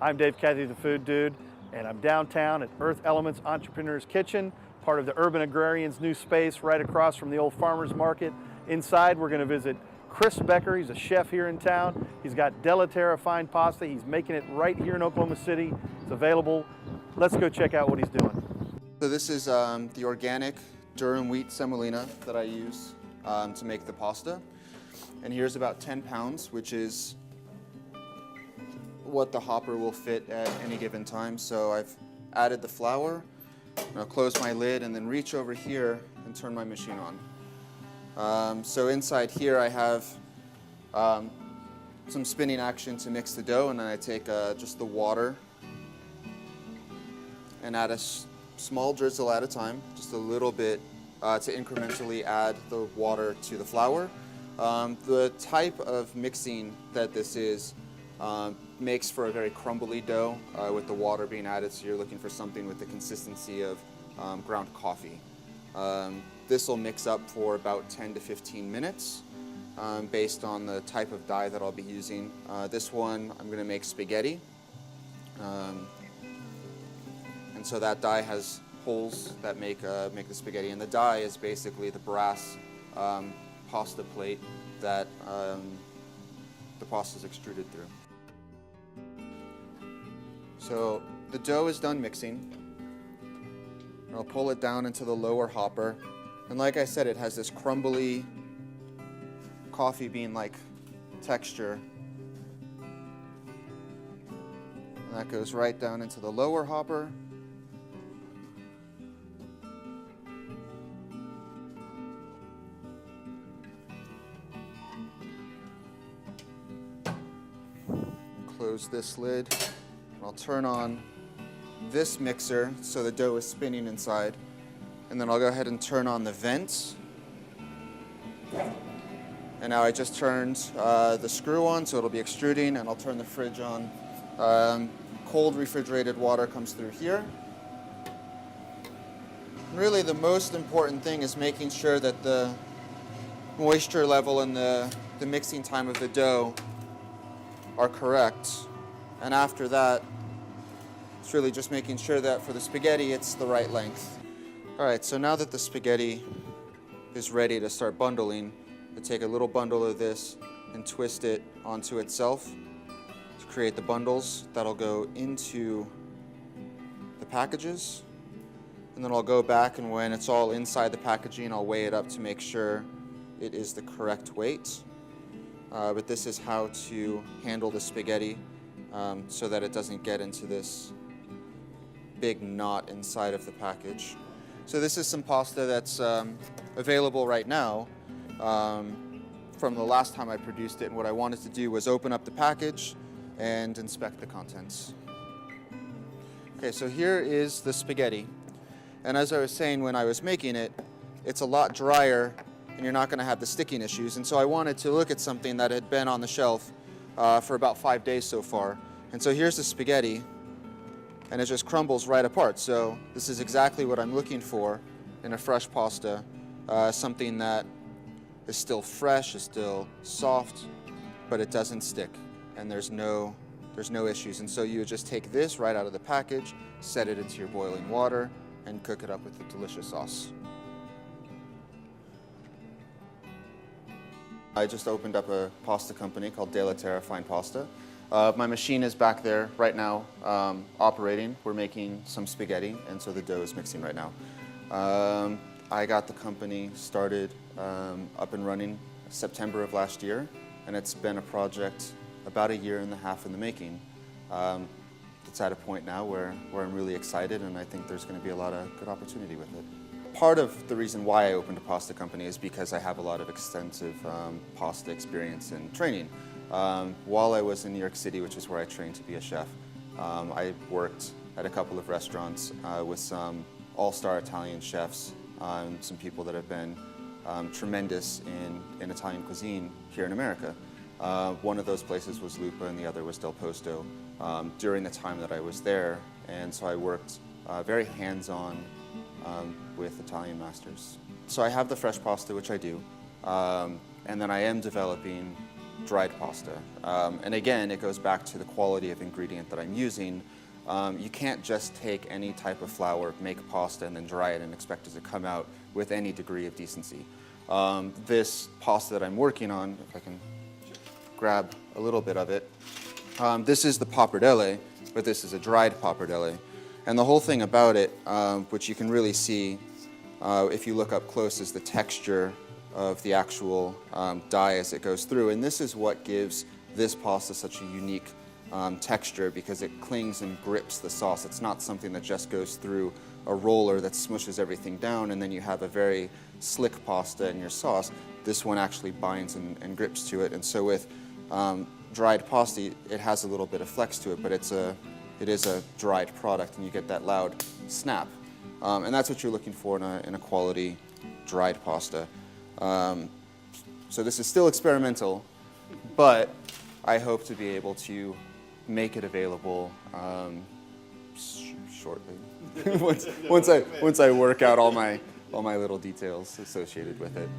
I'm Dave Cathy, the Food Dude, and I'm downtown at Earth Elements Entrepreneur's Kitchen, part of the Urban Agrarian's new space right across from the old farmer's market. Inside, we're going to visit Chris Becker. He's a chef here in town. He's got Della Terra fine pasta. He's making it right here in Oklahoma City. It's available. Let's go check out what he's doing. So this is the organic durum wheat semolina that I use to make the pasta. And here's about 10 pounds, which is what the hopper will fit at any given time. So I've added the flour, and I'll close my lid and then reach over here and turn my machine on. So inside here I have some spinning action to mix the dough, and then I take just the water and add a small drizzle at a time, just a little bit to incrementally add the water to the flour. The type of mixing that this is makes for a very crumbly dough with the water being added, so you're looking for something with the consistency of ground coffee. This will mix up for about 10 to 15 minutes based on the type of dye that I'll be using. This one I'm going to make spaghetti, and so that dye has holes that make the spaghetti, and the dye is basically the brass pasta plate that the pasta is extruded through. So the dough is done mixing. I'll pull it down into the lower hopper, and like I said, it has this crumbly coffee bean-like texture. And that goes right down into the lower hopper. Close this lid. I'll turn on this mixer so the dough is spinning inside, and then I'll go ahead and turn on the vents. And now I just turned the screw on, so it'll be extruding, and I'll turn the fridge on. Cold refrigerated water comes through here. Really, the most important thing is making sure that the moisture level and the mixing time of the dough are correct. And after that, it's really just making sure that for the spaghetti, it's the right length. All right, so now that the spaghetti is ready to start bundling, I take a little bundle of this and twist it onto itself to create the bundles that'll go into the packages. And then I'll go back, and when it's all inside the packaging, I'll weigh it up to make sure it is the correct weight. But this is how to handle the spaghetti so that it doesn't get into this big knot inside of the package. So this is some pasta that's available right now from the last time I produced it, and what I wanted to do was open up the package and inspect the contents. Okay, so here is the spaghetti, and as I was saying when I was making it, it's a lot drier and you're not going to have the sticking issues, and so I wanted to look at something that had been on the shelf for about 5 days so far. And so here's the spaghetti, and it just crumbles right apart. So this is exactly what I'm looking for in a fresh pasta, something that is still fresh, is still soft, but it doesn't stick, and there's no issues. And so you would just take this right out of the package, set it into your boiling water, and cook it up with a delicious sauce. I just opened up a pasta company called Della Terra Fine Pasta. My machine is back there right now operating. We're making some spaghetti, and so the dough is mixing right now. I got the company started up and running September of last year, and it's been a project about 1.5 years in the making. It's at a point now where I'm really excited, and I think there's going to be a lot of good opportunity with it. Part of the reason why I opened a pasta company is because I have a lot of extensive pasta experience and training. While I was in New York City, which is where I trained to be a chef, I worked at a couple of restaurants with some all-star Italian chefs, some people that have been tremendous in Italian cuisine here in America. One of those places was Lupa, and the other was Del Posto during the time that I was there, and so I worked very hands-on with Italian masters. So I have the fresh pasta, which I do, and then I am developing dried pasta. And again, it goes back to the quality of ingredient that I'm using. You can't just take any type of flour, make pasta, and then dry it and expect it to come out with any degree of decency. This pasta that I'm working on, if I can grab a little bit of it, this is the pappardelle, but this is a dried pappardelle. And the whole thing about it, which you can really see if you look up close, is the texture of the actual dye as it goes through. And this is what gives this pasta such a unique texture, because it clings and grips the sauce. It's not something that just goes through a roller that smushes everything down and then you have a very slick pasta in your sauce. This one actually binds and grips to it. And so with dried pasta, it has a little bit of flex to it, but it is a dried product, and you get that loud snap. And that's what you're looking for in a quality dried pasta. So this is still experimental, but I hope to be able to make it available shortly. once I work out all my little details associated with it.